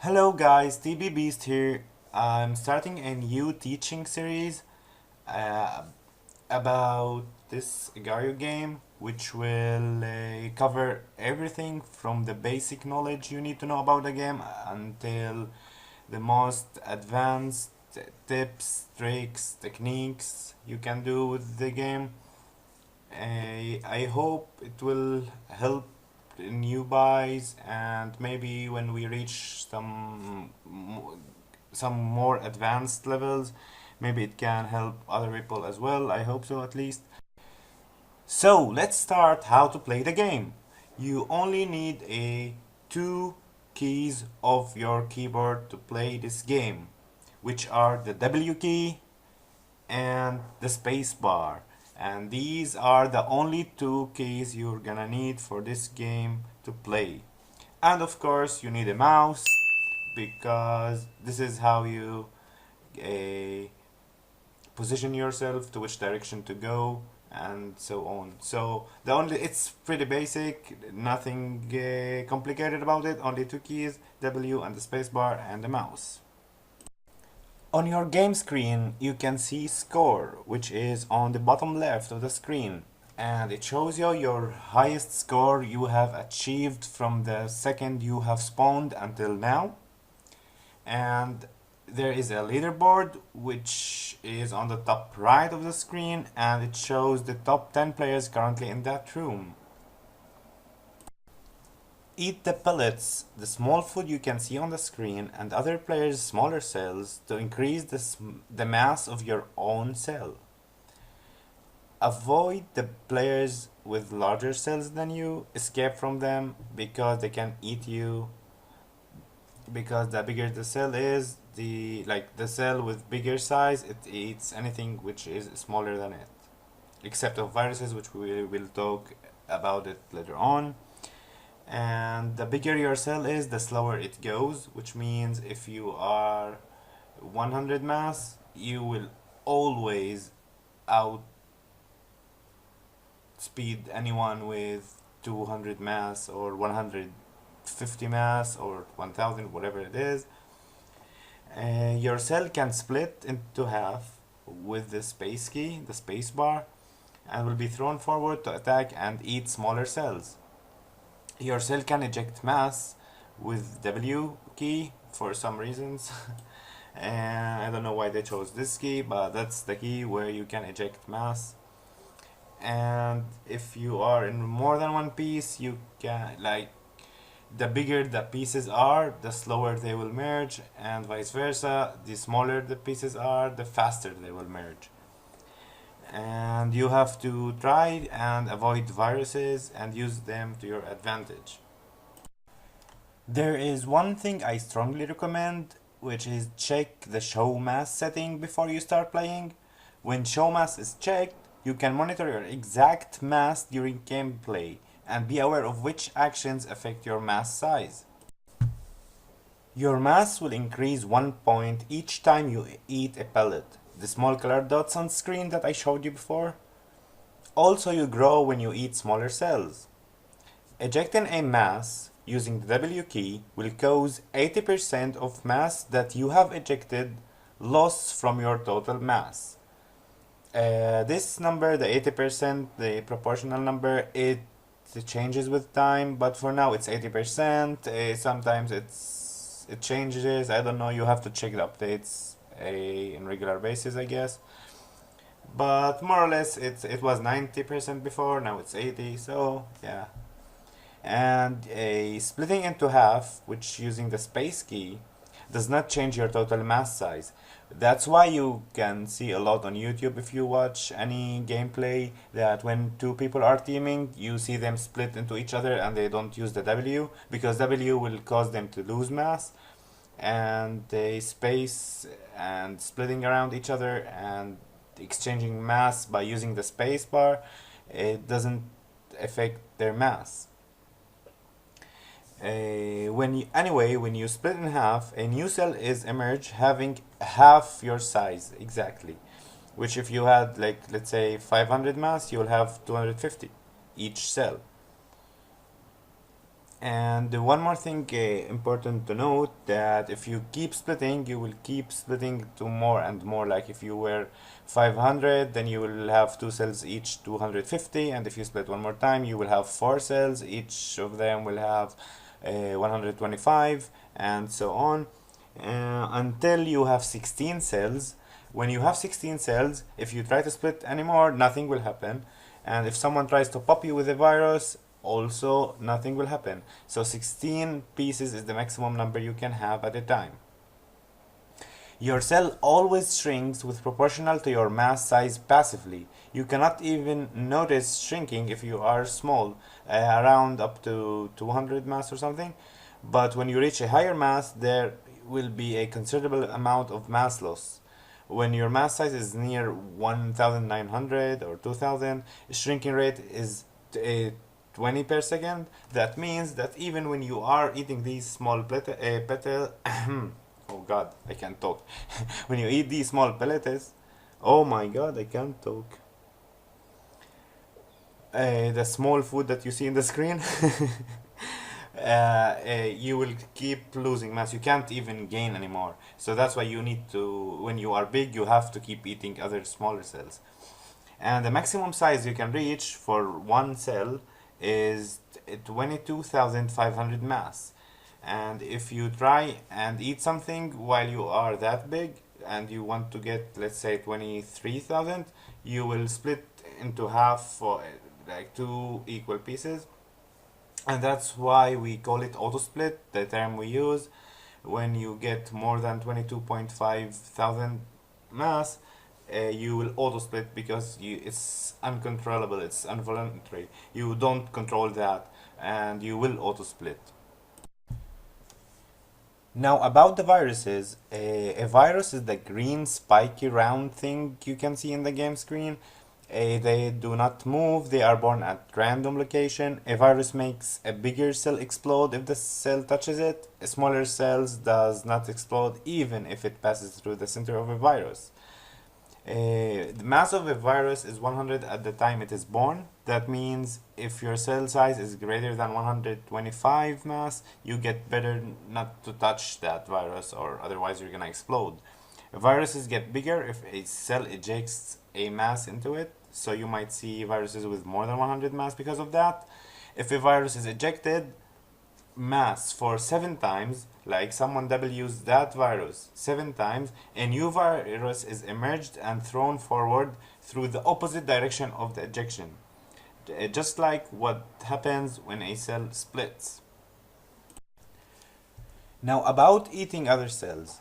Hello guys, TB Beast here. I'm starting a new teaching series uh, about this agario game, which will cover everything from the basic knowledge you need to know about the game until the most advanced tips, tricks, techniques you can do with the game. I hope it will help new buys, and maybe when we reach some more advanced levels, maybe it can help other people as well. I hope so, at least. So let's start how to play the game. You only need a two keys of your keyboard to play this game, which are the W key and the space bar, and these are the only two keys you're gonna need for this game to play. And of course you need a mouse, because this is how you uh, position yourself, to which direction to go, and so on. So the only it's pretty basic, nothing complicated about it. Only two keys, W and the space bar and the mouse. On your game screen, you can see score, which is on the bottom left of the screen, and it shows you your highest score you have achieved from the second you have spawned until now. And there is a leaderboard which is on the top right of the screen, and it shows the top 10 players currently in that room. Eat the pellets, the small food you can see on the screen, and other players' smaller cells to increase the mass of your own cell. Avoid the players with larger cells than you, escape from them because they can eat you. Because the bigger the cell is, the cell with bigger size, it eats anything which is smaller than it, except of viruses, which we will talk about it later on. And the bigger your cell is, the slower it goes, which means if you are 100 mass, you will always outspeed anyone with 200 mass or 150 mass or 1000, whatever it is. Your cell can split into half with the space key, the space bar, and will be thrown forward to attack and eat smaller cells. Your cell can eject mass with W key for some reasons. And I don't know why they chose this key, but that's the key where you can eject mass. And if you are in more than one piece, you can, the bigger the pieces are, the slower they will merge, and vice versa. The smaller the pieces are, the faster they will merge. And you have to try and avoid viruses and use them to your advantage. There is one thing I strongly recommend, which is check the show mass setting before you start playing. When show mass is checked, you can monitor your exact mass during gameplay and be aware of which actions affect your mass size. Your mass will increase 1 point each time you eat a pellet, the small colored dots on screen that I showed you before. Also, you grow when you eat smaller cells. Ejecting a mass using the W key will cause 80% of mass that you have ejected loss from your total mass. This number, the 80%, the proportional number, it changes with time, but for now it's 80%. Sometimes it changes. I don't know. You have to check the updates in regular basis, I guess. But more or less, it was 90% before. Now it's 80. So yeah. And a splitting into half, which using the space key, does not change your total mass size. That's why you can see a lot on YouTube if you watch any gameplay, that when two people are teaming, you see them split into each other and they don't use the W, because W will cause them to lose mass, and they space and splitting around each other and exchanging mass by using the space bar, it doesn't affect their mass. When you split in half, a new cell is emerged having half your size exactly. Which, if you had, let's say 500 mass, you'll have 250 each cell. And one more thing important to note, that if you keep splitting, you will keep splitting to more and more. Like if you were 500, then you will have two cells each 250, and if you split one more time, you will have four cells, each of them will have 125, and so on, until you have 16 cells. When you have 16 cells, if you try to split anymore, nothing will happen. And if someone tries to pop you with a virus, also nothing will happen. So 16 pieces is the maximum number you can have at a time. Your cell always shrinks with proportional to your mass size passively. You cannot even notice shrinking if you are small, around up to 200 mass or something. But when you reach a higher mass, there will be a considerable amount of mass loss. When your mass size is near 1900 or 2000, shrinking rate is 20 per second. That means that even when you are eating these small petal oh god, I can't talk. When you eat these small pellets, oh my god, I can't talk. The small food that you see in the screen, you will keep losing mass. You can't even gain anymore. So that's why you need to, when you are big, you have to keep eating other smaller cells. And the maximum size you can reach for one cell is 22,500 mass. And if you try and eat something while you are that big and you want to get, let's say, 23,000, you will split into half for like two equal pieces. And that's why we call it auto split, the term we use. When you get more than 22.5 thousand mass, you will auto split because it's uncontrollable, it's involuntary. You don't control that, and you will auto split. Now about the viruses, a virus is the green spiky round thing you can see in the game screen. They do not move, they are born at random location. A virus makes a bigger cell explode if the cell touches it. A smaller cells does not explode even if it passes through the center of a virus. The mass of a virus is 100 at the time it is born. That means if your cell size is greater than 125 mass, you get better not to touch that virus, or otherwise you're gonna explode. Viruses get bigger if a cell ejects a mass into it, so you might see viruses with more than 100 mass because of that. If a virus is ejected mass for 7 times, like someone W's that virus 7 times, a new virus is emerged and thrown forward through the opposite direction of the ejection, just like what happens when a cell splits. Now about eating other cells.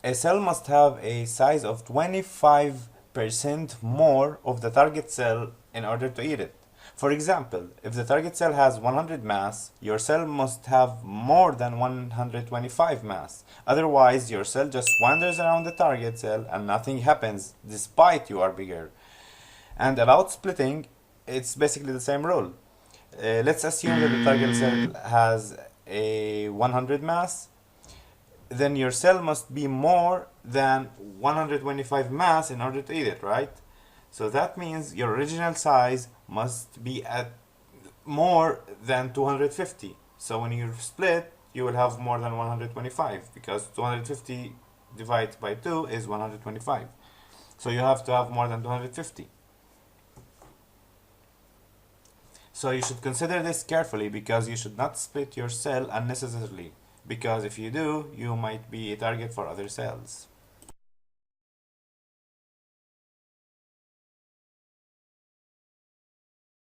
A cell must have a size of 25% more of the target cell in order to eat it. For example, if the target cell has 100 mass, your cell must have more than 125 mass. Otherwise, your cell just wanders around the target cell and nothing happens despite you are bigger. And about splitting, it's basically the same rule. Let's assume that the target cell has a 100 mass, then your cell must be more than 125 mass in order to eat it, right? So that means your original size must be at more than 250. So when you split, you will have more than 125, because 250 divided by 2 is 125. So you have to have more than 250. So you should consider this carefully, because you should not split your cell unnecessarily, because if you do, you might be a target for other cells.